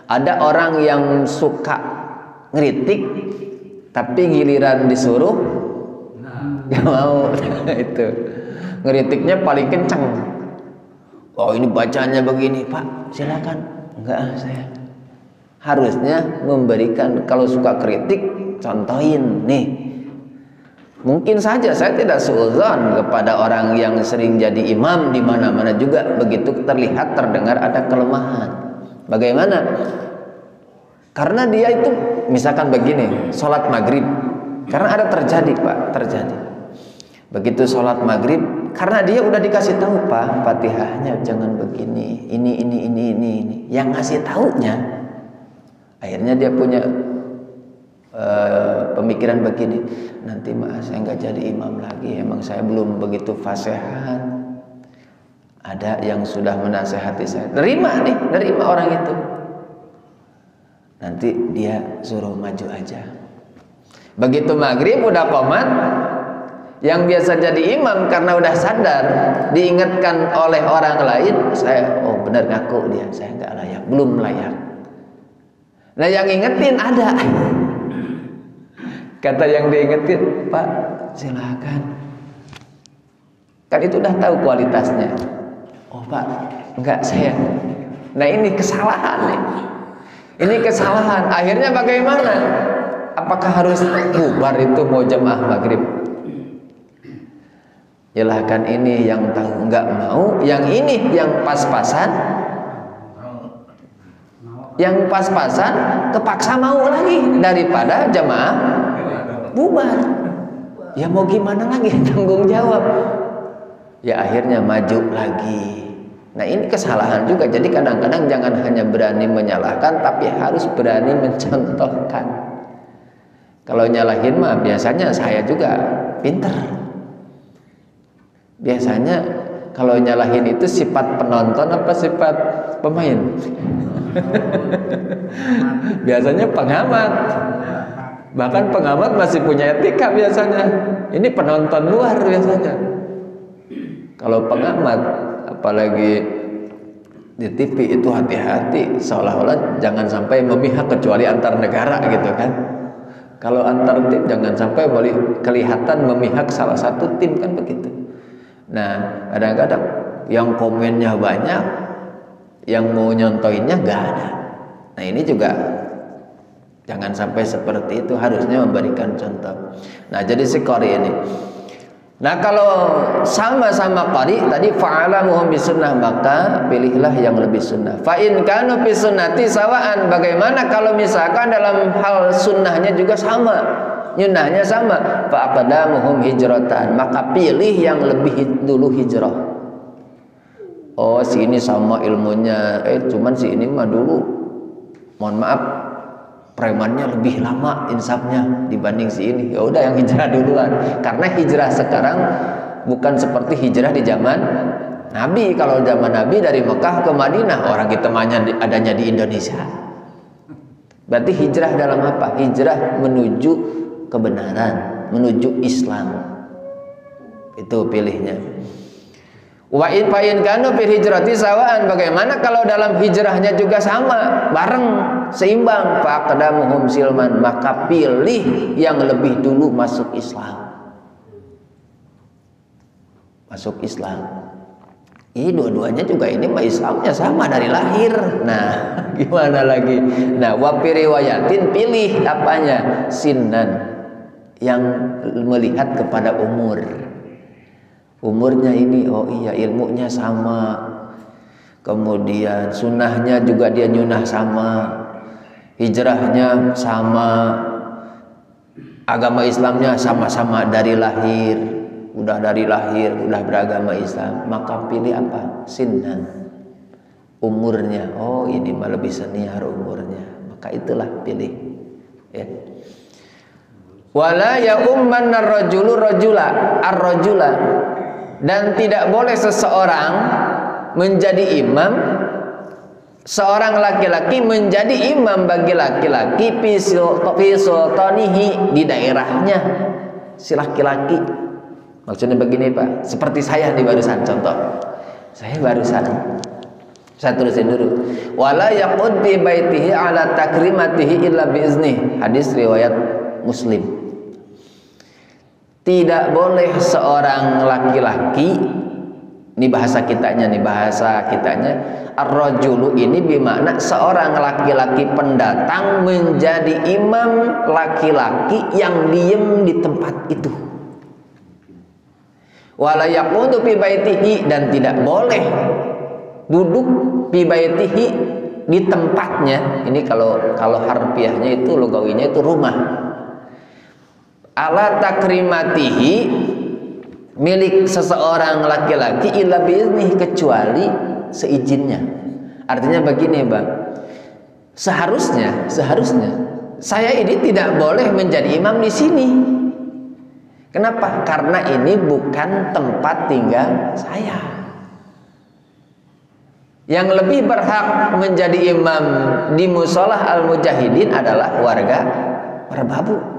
Ada orang yang suka ngeritik, tapi giliran disuruh nggak mau. Itu ngeritiknya paling kencang. Oh, ini bacanya begini Pak, silakan. Enggak, saya harusnya memberikan, kalau suka kritik contohin nih. Mungkin saja saya tidak suudzon kepada orang yang sering jadi imam di mana-mana juga, begitu terlihat terdengar ada kelemahan. Bagaimana? Karena dia itu misalkan begini, sholat maghrib, karena ada terjadi Pak, terjadi. Begitu sholat maghrib, karena dia udah dikasih tahu Pak, Fatihahnya jangan begini, ini. Yang ngasih taunya, akhirnya dia punya pemikiran begini, nanti Mas saya nggak jadi imam lagi, emang saya belum begitu fasihat. Ada yang sudah menasehati saya, nerima orang itu. Nanti dia suruh maju aja. Begitu maghrib udah qomat, yang biasa jadi imam karena udah sadar, diingatkan oleh orang lain, saya oh benar ngaku dia, saya nggak layak, belum layak. Nah, yang ingetin ada. Kata yang diingetin, Pak silakan. Kan itu udah tahu kualitasnya. Oh Pak, enggak saya. Nah, ini kesalahan nih. Ini kesalahan. Akhirnya bagaimana? Apakah harus bubar itu mau jemaah maghrib? Silahkan, ini yang tahu nggak mau, yang ini yang pas-pasan, yang pas-pasan kepaksa mau lagi daripada jemaah bubar. Ya mau gimana lagi, tanggung jawab. Ya akhirnya maju lagi. Nah, ini kesalahan juga. Jadi kadang-kadang jangan hanya berani menyalahkan, tapi harus berani mencontohkan. Kalau nyalahin mah biasanya saya juga pinter. Biasanya Kalau nyalahin itu sifat penonton apa sifat pemain? Biasanya pengamat. Bahkan pengamat masih punya etika biasanya. Ini penonton luar biasanya. Kalau pengamat, apalagi di TV itu hati-hati, seolah-olah jangan sampai memihak kecuali antar negara gitu kan. Kalau antar tim jangan sampai kelihatan memihak salah satu tim kan begitu. Nah, kadang-kadang yang komennya banyak, yang mau nyontoinnya nggak ada. Nah, ini juga jangan sampai seperti itu, harusnya memberikan contoh. Nah, jadi si qari ini. Nah, kalau sama-sama qari tadi fa'alamuhum bisunnah, maka pilihlah yang lebih sunnah. Fa in kanu fi sunnati sawaan, bagaimana kalau misalkan dalam hal sunnahnya juga sama? Nyunahnya sama, fa aqdamuhum hijratan, maka pilih yang lebih dulu hijrah. Oh, si ini sama ilmunya, cuman si ini mah dulu, mohon maaf, premannya lebih lama insafnya dibanding si ini. Ya udah yang hijrah duluan. Karena hijrah sekarang bukan seperti hijrah di zaman Nabi. Kalau zaman Nabi dari Mekah ke Madinah, orang kita adanya di Indonesia. Berarti hijrah dalam apa? Hijrah menuju kebenaran, menuju Islam. Itu pilihnya. Wa in fa'in kanu fil hijrati sawaan, bagaimana kalau dalam hijrahnya juga sama, bareng, seimbang, faqdamuhum silman, maka pilih yang lebih dulu masuk Islam. Masuk Islam. Ini dua-duanya juga ini mah Islamnya sama dari lahir. Nah, gimana lagi? Nah, wa fi riwayatin, pilih apanya? Sinnan, yang melihat kepada umur. Umurnya ini, oh iya ilmunya sama, kemudian sunnahnya juga dia nyunah sama, hijrahnya sama, agama Islamnya sama-sama dari lahir, udah beragama Islam, maka pilih apa? Sinnan, umurnya. Oh ini mah lebih senior umurnya, maka itulah pilih ya. Wala ya umman ar-rajulu rajula ar-rajula, dan tidak boleh seseorang menjadi imam, seorang laki-laki menjadi imam bagi laki-laki fi sultanihi, di daerahnya si laki-laki. Maksudnya begini Pak, seperti saya nih barusan, contoh saya tulisin dulu. Wala yaqud bi baitihi ala takrimatihi illa bi izni, hadis riwayat Muslim. Tidak boleh seorang laki-laki, ini bahasa kitanya, ar-rajulu ini bermakna seorang laki-laki pendatang menjadi imam laki-laki yang diem di tempat itu. Wala yaqudu fi baitihi, dan tidak boleh duduk fi baitihi, di tempatnya. Ini kalau harfiahnya itu, lugawinya itu rumah. Ala takrimatihi, milik seseorang laki-laki, illa biiznih, kecuali seizinnya. Artinya begini Bang, seharusnya saya ini tidak boleh menjadi imam di sini. Kenapa? Karena ini bukan tempat tinggal saya. Yang lebih berhak menjadi imam di Musholah Al-Mujahidin adalah warga Merbabu.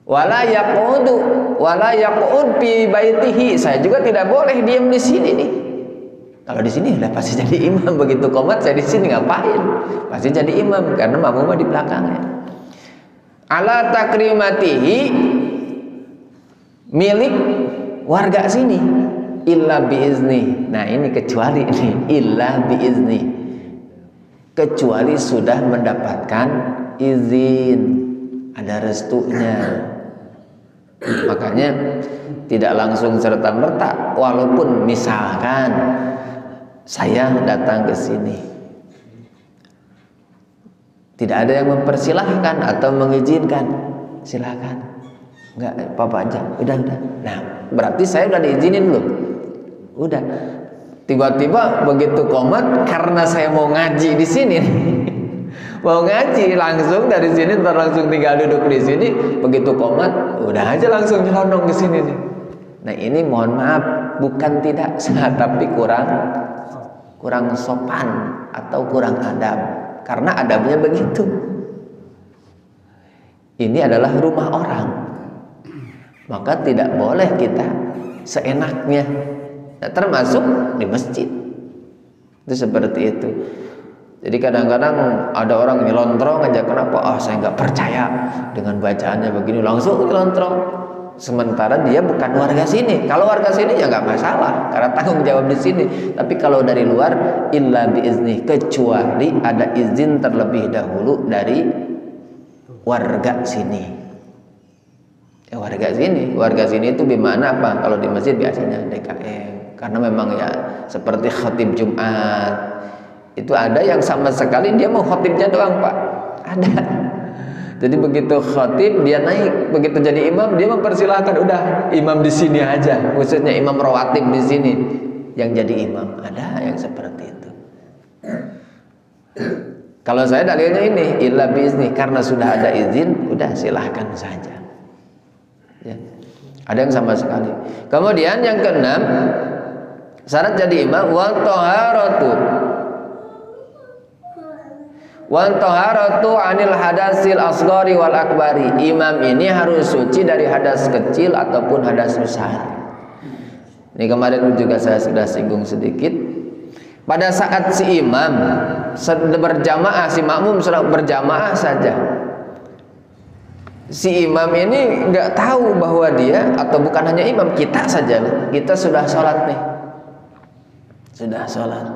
Wala yaqud fi baitihi, saya juga tidak boleh diam di sini nih. Kalau di sini udah pasti jadi imam, begitu qomat saya di sini ngapain? Pasti jadi imam karena makmumnya di belakangnya. Ala takrimatihi, milik warga sini, illa biizni. Nah, ini kecuali ini, illa biizni, kecuali sudah mendapatkan izin, ada restunya. Makanya tidak langsung serta-merta, walaupun misalkan saya datang ke sini, tidak ada yang mempersilahkan atau mengizinkan, silakan, enggak apa-apa aja, udah. Nah, berarti saya udah diizinin belum? Udah. Tiba-tiba begitu qomat, karena saya mau ngaji di sini nih, mau ngaji langsung dari sini, langsung tinggal duduk di sini. Begitu qomat, udah aja langsung nyelonong ke sini nih. Nah ini mohon maaf, bukan tidak sah, tapi kurang sopan atau kurang adab, karena adabnya begitu. Ini adalah rumah orang, maka tidak boleh kita seenaknya. Nah, termasuk di masjid itu seperti itu. Jadi kadang-kadang ada orang nyelontrong aja, kenapa? Saya nggak percaya dengan bacaannya begini, langsung nyelontrong. Sementara dia bukan warga sini. Kalau warga sini ya nggak masalah, karena tanggung jawab di sini. Tapi kalau dari luar, illa biizni, kecuali ada izin terlebih dahulu dari warga sini. Warga sini itu gimana apa? Kalau di masjid biasanya DKM, karena memang ya seperti khatib Jumat itu ada yang sama sekali dia mau khatibnya doang Pak, ada. Jadi begitu khatib dia naik, begitu jadi imam dia mempersilahkan udah imam di sini aja, khususnya imam rawatib di sini yang jadi imam. Ada yang seperti itu. Kalau saya dalilnya ini illa biizni, karena sudah ada izin, udah silahkan saja. Ya. Ada yang sama sekali. Kemudian yang keenam, syarat jadi imam wa taharatu anil hadasil asghari wal akbari. Imam ini harus suci dari hadas kecil ataupun hadas besar. Ini kemarin juga saya sudah singgung sedikit. Pada saat si imam berjamaah, si makmum sedang berjamaah saja, si imam ini nggak tahu bahwa dia, atau bukan hanya imam, kita saja, kita sudah sholat nih, sudah sholat,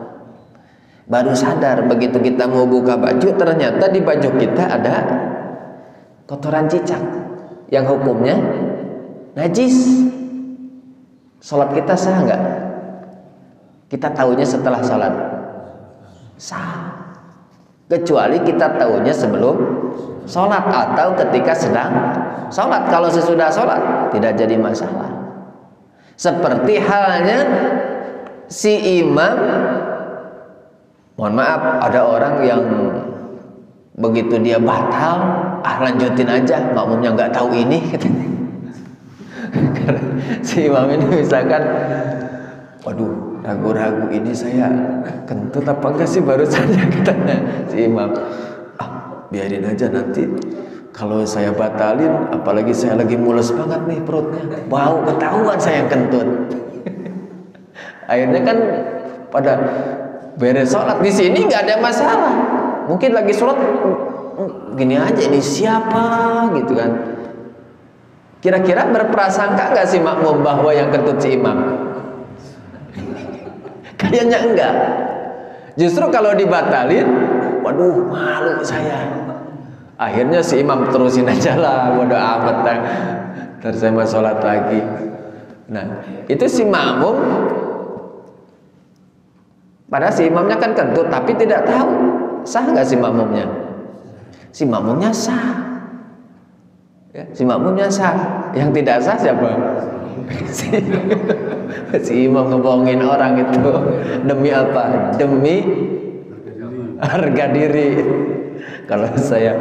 baru sadar begitu kita mau buka baju, ternyata di baju kita ada kotoran cicak yang hukumnya najis. Sholat kita sah nggak? Kita tahunya setelah sholat, sah, kecuali kita tahunya sebelum sholat atau ketika sedang sholat. Kalau sesudah sholat tidak jadi masalah. Seperti halnya si imam, mohon maaf, ada orang yang begitu dia batal, lanjutin aja, makmumnya nggak tahu ini. Si imam ini misalkan, waduh, ragu-ragu ini saya kentut apa enggak sih baru saja, katanya si imam. Biarin aja, nanti kalau saya batalin, apalagi saya lagi mules banget nih perutnya, bau ketahuan saya kentut. Akhirnya kan pada beres sholat di sini nggak ada masalah. Mungkin lagi sholat gini aja, ini siapa gitu kan. Kira-kira berprasangka nggak si makmum bahwa yang kentut si imam? Kayaknya enggak. Justru kalau dibatalin, waduh malu saya. Akhirnya si imam terusin aja lah, bodo amat, ntar saya mau sholat lagi. Nah itu si makmum, padahal si imamnya kan kentut tapi tidak tahu, sah nggak si makmumnya? Si makmumnya sah. Ya, si makmumnya sah. Yang tidak sah siapa? Si imam ngebohongin orang itu demi apa? Demi harga diri. Kalau saya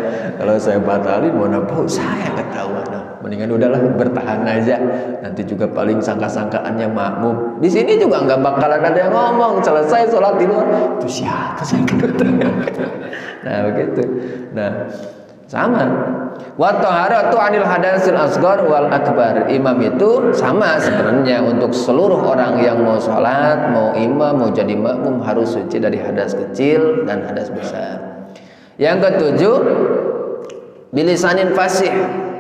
batalin, mana tahu saya ketahuan. Mendingan udahlah bertahan aja. Nanti juga paling sangka-sangkaannya makmum. Di sini juga nggak bakalan ada yang ngomong. Selesai sholat di luar, itu siapa saya kentut? Nah begitu. Nah sama. Wa taharatu anil hadasil asghar wal akbar. Imam itu sama sebenarnya untuk seluruh orang yang mau sholat, mau imam, mau jadi makmum, harus suci dari hadas kecil dan hadas besar. Yang ketujuh, bilisanin fasih.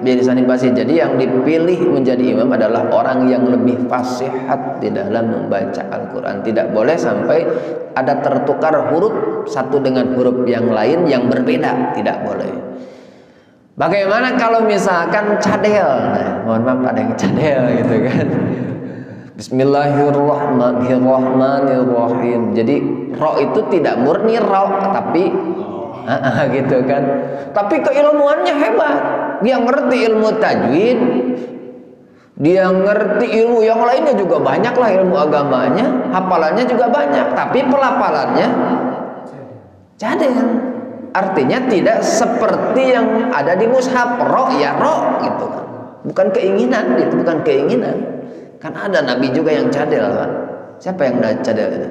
Bilisanin fasih. Jadi yang dipilih menjadi imam adalah orang yang lebih fasihat di dalam membaca Al-Quran. Tidak boleh sampai ada tertukar huruf satu dengan huruf yang lain yang berbeda. Tidak boleh. Bagaimana kalau misalkan cadel? Nah, mohon maaf ada yang cadel gitu kan. Bismillahirrahmanirrahim. Jadi ro itu tidak murni ro, tapi gitu kan. Tapi keilmuannya hebat. Dia ngerti ilmu tajwid, dia ngerti ilmu yang lainnya juga banyak lah, ilmu agamanya, hafalannya juga banyak, tapi pelafalannya cadel. Artinya tidak seperti yang ada di mushaf, ro ya ro gitu kan. Bukan keinginan, itu bukan keinginan. Kan ada nabi juga yang cadel, Pak. Siapa yang cadel itu?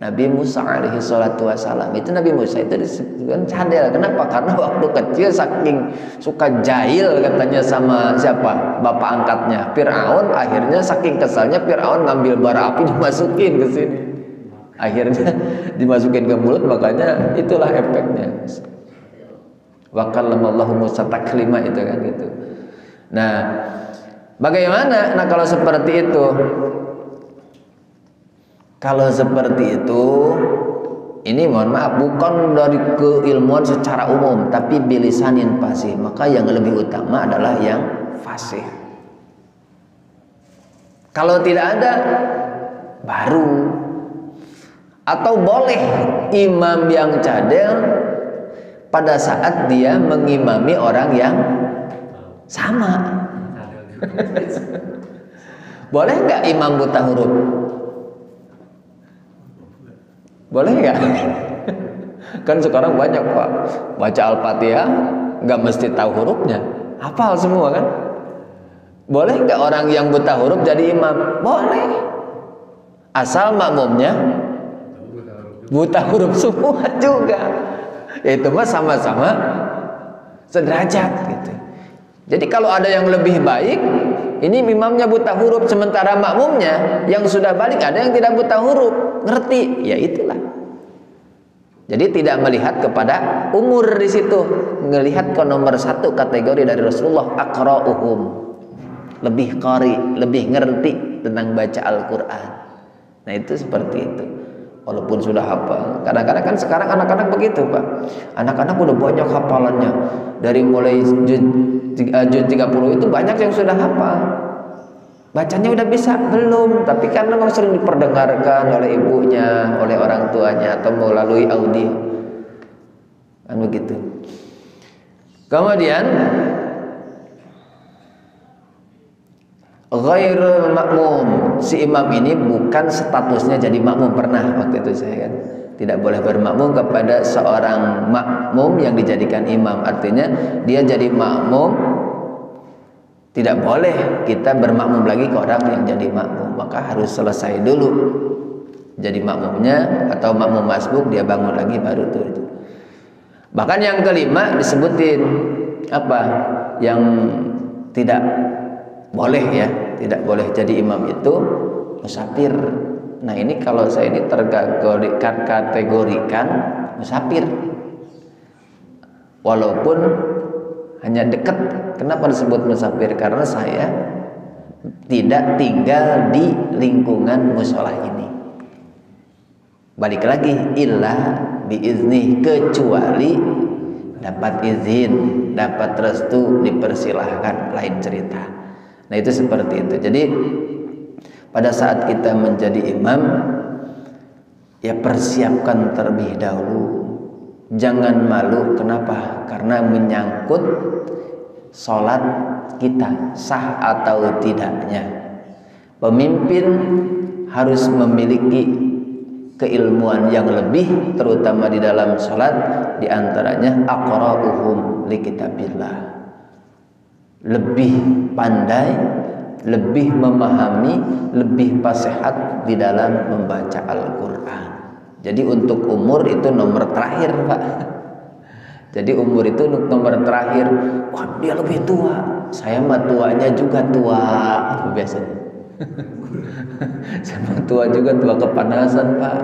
Nabi Musa alaihi salatu wassalam. Itu Nabi Musa itu disebutkan cadel. Kenapa? Karena waktu kecil saking suka jahil katanya sama siapa? Bapak angkatnya Fir'aun. Akhirnya saking kesalnya Fir'aun ngambil bara api dimasukin ke sini. Akhirnya dimasukin ke mulut, makanya itulah efeknya. Wa kallamallahu Musa taklima itu kan gitu. Nah, bagaimana? Nah, kalau seperti itu, ini mohon maaf bukan dari keilmuan secara umum, tapi bilisanin fasih. Maka yang lebih utama adalah yang fasih. Kalau tidak ada, baru. Atau boleh imam yang cadel pada saat dia mengimami orang yang sama. Boleh nggak imam buta huruf? Boleh nggak? Kan sekarang banyak, Pak, baca Al-Fatihah nggak mesti tahu hurufnya, hafal semua kan? Boleh nggak orang yang buta huruf jadi imam? Boleh, asal makmumnya buta huruf semua juga. Itu mah sama-sama sederajat gitu. Jadi kalau ada yang lebih baik, ini imamnya buta huruf, sementara makmumnya yang sudah balik ada yang tidak buta huruf, ngerti? Ya itulah. Jadi tidak melihat kepada umur di situ, melihat ke nomor satu kategori dari Rasulullah, aqra'uhum, lebih qari, lebih ngerti tentang baca Al-Quran. Nah itu seperti itu. Walaupun sudah hafal, kadang-kadang kan sekarang anak-anak begitu, Pak. Anak-anak udah banyak hafalannya, dari mulai juz 30 itu banyak yang sudah hafal. Bacanya udah bisa belum, tapi kan memang sering diperdengarkan oleh ibunya, oleh orang tuanya, atau melalui audio, kan begitu. Kemudian ghairul makmum, si imam ini bukan statusnya jadi makmum. Pernah waktu itu saya kan tidak boleh bermakmum kepada seorang makmum yang dijadikan imam. Artinya dia jadi makmum, tidak boleh kita bermakmum lagi ke orang yang jadi makmum. Maka harus selesai dulu jadi makmumnya, atau makmum masbuk, dia bangun lagi baru tuh. Bahkan yang kelima disebutin apa yang tidak boleh ya, tidak boleh jadi imam itu musafir. Nah ini kalau saya ini kategorikan musafir, walaupun hanya dekat. Kenapa disebut musafir? Karena saya tidak tinggal di lingkungan musola ini. Balik lagi, illa biizni, kecuali dapat izin, dapat restu, dipersilahkan, lain cerita. Nah itu seperti itu. Jadi pada saat kita menjadi imam, ya persiapkan terlebih dahulu. Jangan malu. Kenapa? Karena menyangkut sholat kita sah atau tidaknya. Pemimpin harus memiliki keilmuan yang lebih, terutama di dalam sholat. Di antaranya aqra'uhum li kitabillah, lebih pandai, lebih memahami, lebih fasihat di dalam membaca Al-Quran. Jadi untuk umur itu nomor terakhir, Pak. Jadi umur itu nomor terakhir. Wah, dia lebih tua, saya mah tuanya juga tua, itu biasanya. Sama tua juga, tua kepanasan, Pak.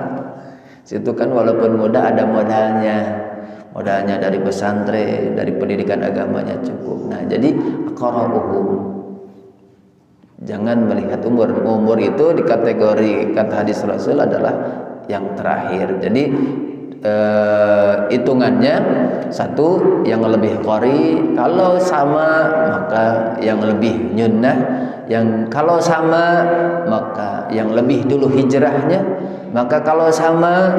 Situ kan walaupun muda ada modalnya dari pesantren, dari pendidikan agamanya cukup. Nah jadi aqra'uhum, jangan melihat umur. Umur itu di kategori kata hadis Rasul adalah yang terakhir. Jadi hitungannya satu, yang lebih qari, kalau sama maka yang lebih nyunnah, yang kalau sama maka yang lebih dulu hijrahnya, maka kalau sama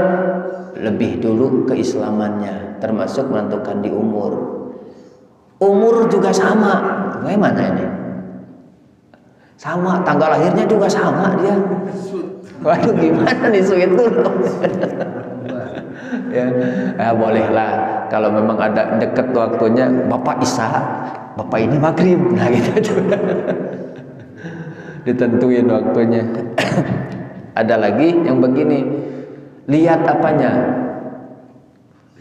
lebih dulu keislamannya, termasuk menentukan di umur. Umur juga sama, bagaimana ini? Sama, tanggal lahirnya juga sama dia. Waduh, gimana nih, suit dulu. Ya, bolehlah kalau memang ada deket waktunya, Bapak Isya, Bapak ini maghrib, nah gitu. ditentuin waktunya. Ada lagi yang begini, lihat apanya,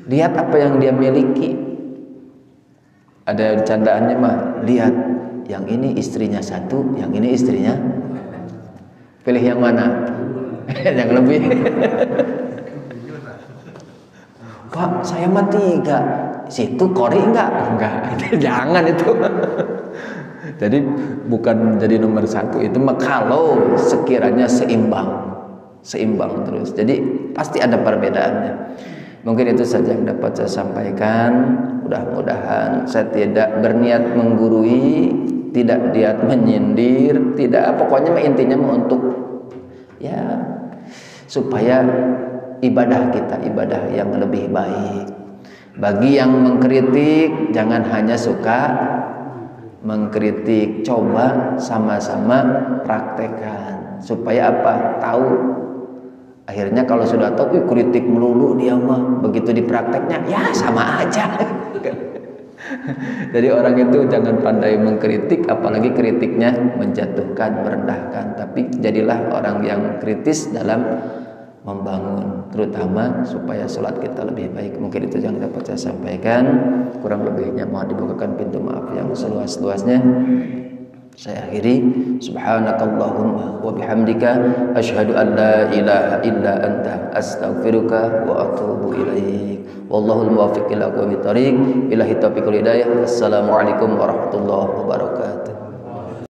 lihat apa yang dia miliki. Ada candaannya mah, lihat yang ini istrinya satu, yang ini istrinya, pilih yang mana? Yang lebih. Pak, saya mah 3, situ kori enggak? Jangan itu. Jadi bukan jadi nomor 1 itu mah kalau sekiranya seimbang terus. Jadi pasti ada perbedaannya. Mungkin itu saja yang dapat saya sampaikan. Mudah-mudahan saya tidak berniat menggurui, tidak niat menyindir, tidak, pokoknya intinya untuk ya supaya ibadah kita ibadah yang lebih baik. Bagi yang mengkritik, jangan hanya suka mengkritik, coba sama-sama praktekkan supaya apa? Tahu. Akhirnya kalau sudah tahu, kritik melulu dia mah, begitu diprakteknya ya sama aja. Jadi orang itu jangan pandai mengkritik, apalagi kritiknya menjatuhkan, merendahkan. Tapi jadilah orang yang kritis dalam membangun, terutama supaya sholat kita lebih baik. Mungkin itu yang dapat saya sampaikan. Kurang lebihnya mohon dibukakan pintu maaf yang seluas-luasnya. Saya akhiri, subhanakallahumma wa bihamdika asyhadu an la ilaha illa anta astaghfiruka wa atubu ilaik. Wallahul muwaffiq ila aqwamit thoriq. Billahi taufiq wal hidayah. Assalamualaikum warahmatullahi wabarakatuh.